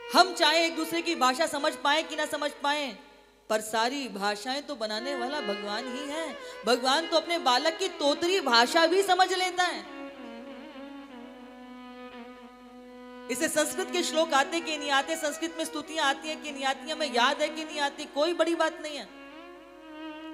हम चाहे एक दूसरे की भाषा समझ पाए कि ना समझ पाए, पर सारी भाषाएं तो बनाने वाला भगवान ही है। भगवान तो अपने बालक की तोतरी भाषा भी समझ लेता है। इसे संस्कृत के श्लोक आते कि नहीं आते, संस्कृत में स्तुतियां आती हैं कि नहीं आती, हमें याद है कि नहीं आती, कोई बड़ी बात नहीं है।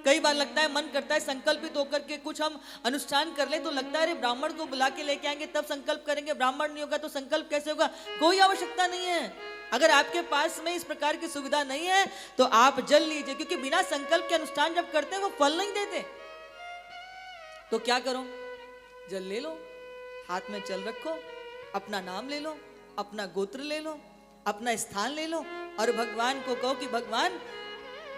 कई बार लगता है, मन करता है संकल्पित होकर के कुछ हम अनुष्ठान कर ले, तो लगता है अरे ब्राह्मण को बुला के लेके आएंगे तब संकल्प करेंगे, ब्राह्मण नहीं होगा तो संकल्प कैसे होगा। कोई आवश्यकता नहीं है। अगर आपके पास में इस प्रकार की सुविधा नहीं है तो आप जल लीजिए, क्योंकि बिना संकल्प के अनुष्ठान जब करते हैं वो फल नहीं देते। तो क्या करो, जल ले लो, हाथ में जल रखो, अपना नाम ले लो, अपना गोत्र ले लो, अपना स्थान ले लो और भगवान को कहो कि भगवान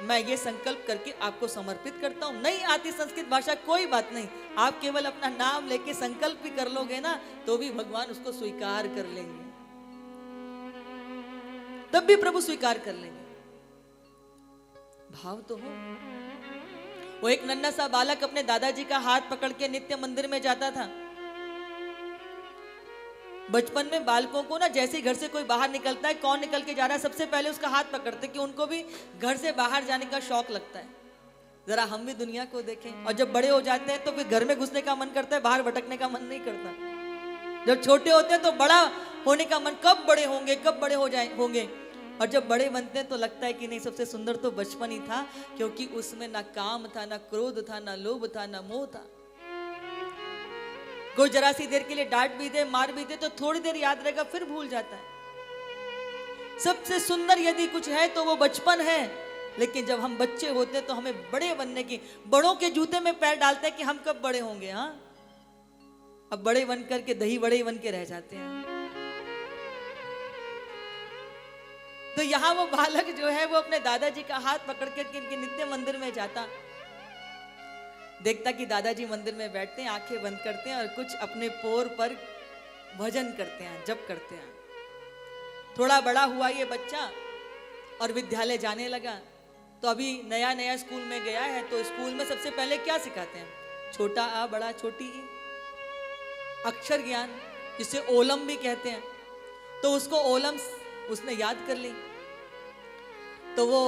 मैं ये संकल्प करके आपको समर्पित करता हूं। नहीं आती संस्कृत भाषा, कोई बात नहीं, आप केवल अपना नाम लेके संकल्प भी कर लोगे ना तो भी भगवान उसको स्वीकार कर लेंगे, तब भी प्रभु स्वीकार कर लेंगे। भाव तो हो। वो एक नन्हा सा बालक अपने दादाजी का हाथ पकड़ के नित्य मंदिर में जाता था। बचपन में बालकों को ना जैसे घर से कोई बाहर निकलता है, कौन निकल के जा रहा है, सबसे पहले उसका हाथ पकड़ते कि उनको भी घर से बाहर जाने का शौक लगता है। जरा हम भी दुनिया को देखें। और जब बड़े हो जाते हैं तो फिर घर में घुसने का मन करता है, बाहर भटकने का मन नहीं करता। जब छोटे होते हैं तो बड़ा होने का मन, कब बड़े होंगे, कब बड़े हो जाए होंगे। और जब बड़े बनते हैं तो लगता है कि नहीं, सबसे सुंदर तो बचपन ही था, क्योंकि उसमें ना काम था, ना क्रोध था, ना लोभ था, ना मोह था। कोई जरा सी देर के लिए डांट भी दे, मार भी दे तो थोड़ी देर याद रहेगा, फिर भूल जाता है। सबसे सुंदर यदि कुछ है तो वो बचपन है। लेकिन जब हम बच्चे होते हैं तो हमें बड़े बनने की, बड़ों के जूते में पैर डालते हैं कि हम कब बड़े होंगे। हाँ, अब बड़े बन करके दही बड़े बन के रह जाते हैं। तो यहां वो बालक जो है वो अपने दादाजी का हाथ पकड़ करके नित्य मंदिर में जाता, देखता कि दादाजी मंदिर में बैठते हैं, आंखें बंद करते हैं और कुछ अपने पोर पर भजन करते हैं, जप करते हैं। थोड़ा बड़ा हुआ ये बच्चा और विद्यालय जाने लगा। तो अभी नया नया स्कूल में गया है, तो स्कूल में सबसे पहले क्या सिखाते हैं, छोटा आ बड़ा छोटी ई, अक्षर ज्ञान, जिसे ओलम भी कहते हैं। तो उसको ओलम उसने याद कर ली। तो वो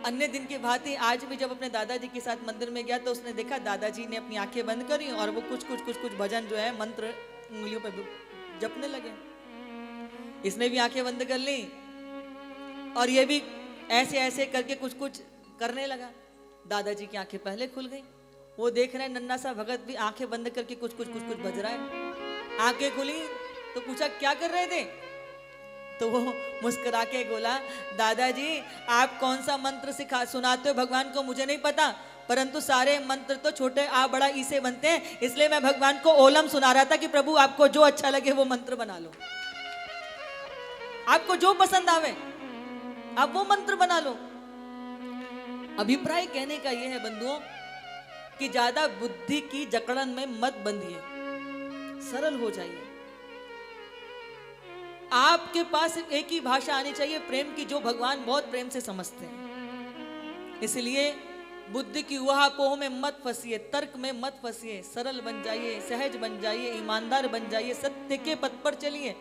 अन्य दिन की भांति आज भी जब अपने दादाजी के साथ मंदिर में गया तो उसने देखा दादाजी ने अपनी आंखें बंद करी और वो कुछ भजन जो है, मंत्र उंगलियों पर जपने लगे। इसने भी आंखें बंद कर ली और ये भी ऐसे ऐसे करके कुछ करने लगा। दादाजी की आंखें पहले खुल गई। वो देख रहे हैं नन्ना सा भगत भी आंखें बंद करके कुछ भज रहा है। आंखें खुली तो पूछा क्या कर रहे थे, तो वो मुस्कुरा के बोला, दादाजी आप कौन सा मंत्र सुनाते हो भगवान को मुझे नहीं पता, परंतु सारे मंत्र तो छोटे आ बड़ा ई से बनते हैं, इसलिए मैं भगवान को ओलम सुना रहा था कि प्रभु आपको जो अच्छा लगे वो मंत्र बना लो, आपको जो पसंद आवे आप वो मंत्र बना लो। अभिप्राय कहने का यह है बंधुओं कि ज्यादा बुद्धि की जकड़न में मत बंधिए, सरल हो जाइए। आपके पास एक ही भाषा आनी चाहिए प्रेम की, जो भगवान बहुत प्रेम से समझते हैं। इसलिए बुद्धि की उहापोह में मत फंसिए, तर्क में मत फंसिए, सरल बन जाइए, सहज बन जाइए, ईमानदार बन जाइए, सत्य के पथ पर चलिए।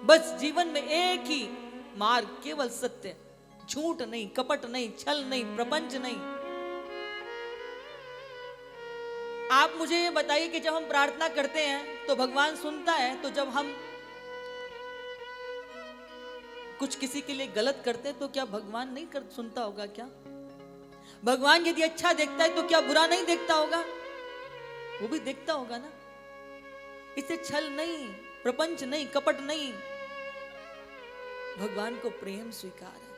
बस जीवन में एक ही मार्ग, केवल सत्य, झूठ नहीं, कपट नहीं, छल नहीं, प्रपंच नहीं। आप मुझे ये बताइए कि जब हम प्रार्थना करते हैं तो भगवान सुनता है, तो जब हम कुछ किसी के लिए गलत करते हैं तो क्या भगवान नहीं सुनता होगा? क्या भगवान यदि अच्छा देखता है तो क्या बुरा नहीं देखता होगा? वो भी देखता होगा ना। इसे छल नहीं, प्रपंच नहीं, कपट नहीं, भगवान को प्रेम स्वीकार है।